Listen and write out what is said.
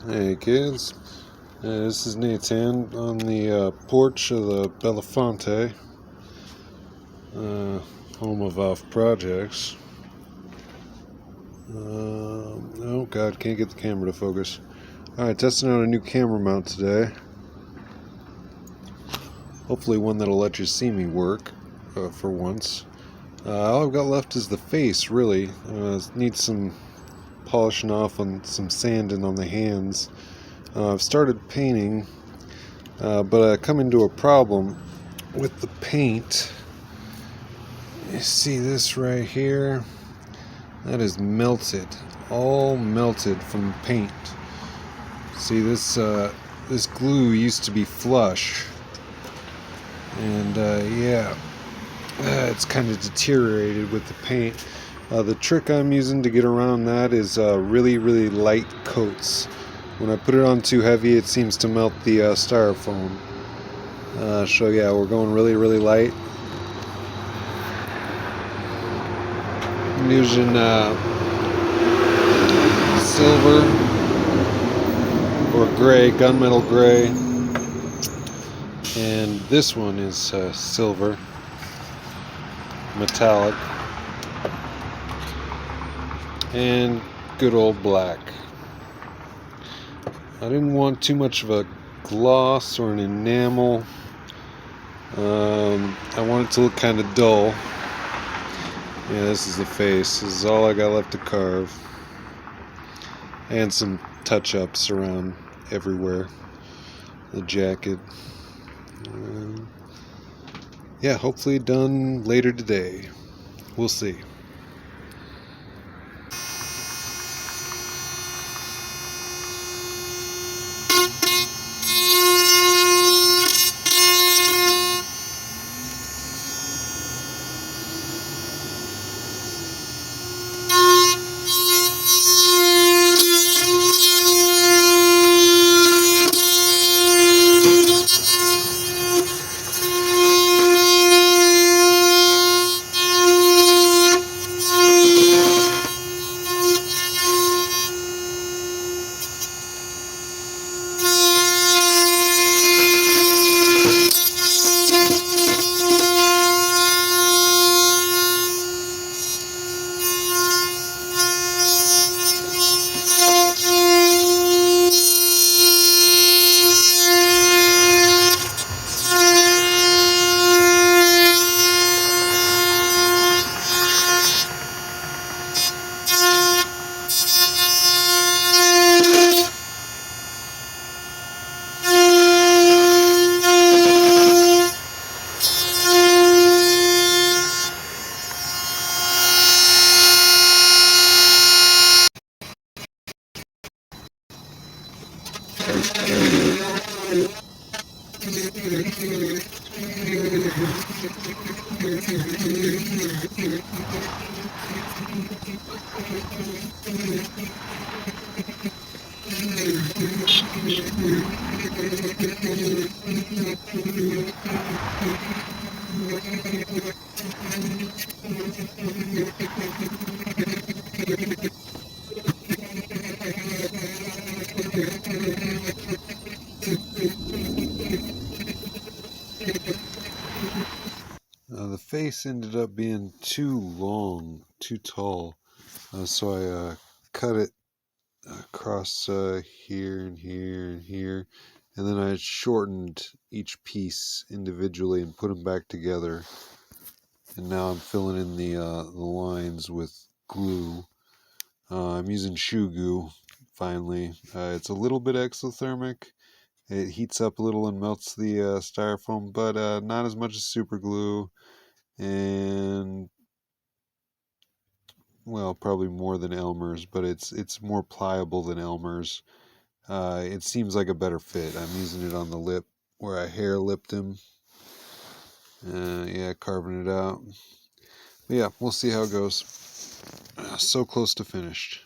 Hey kids, this is Nathan on the porch of the Belafonte, home of Off Projects. Oh god, can't get the camera to focus. Alright, testing out a new camera mount today. Hopefully one that'll let you see me work, for once. All I've got left is the face, really. Needs some polishing off on some sanding on the hands. I've started painting, but I come into a problem with the paint. You see this right here? That is melted, all melted from paint. See, this glue used to be flush, and it's kind of deteriorated with the paint. The trick I'm using to get around that is really light coats. When I put it on too heavy, it seems to melt the styrofoam. So yeah, we're going really light. I'm using silver or gray, gunmetal gray, and this one is silver, metallic, and good old black. I didn't want too much of a gloss or an enamel. I want it to look kind of dull. Yeah, this is the face. This is all I got left to carve. And some touch-ups around everywhere. The jacket. Yeah, hopefully done later today. We'll see. The face ended up being too long, too tall, so I cut it across here and here and here, and then I shortened each piece individually and put them back together. And now I'm filling in the lines with glue. I'm using shoe goo. Finally, it's a little bit exothermic. It heats up a little and melts the styrofoam, but not as much as super glue. And well, probably more than Elmer's, but it's more pliable than Elmer's. It seems like a better fit. I'm using it on the lip where I hair lipped him. Yeah, carving it out. But yeah, we'll see how it goes. So close to finished.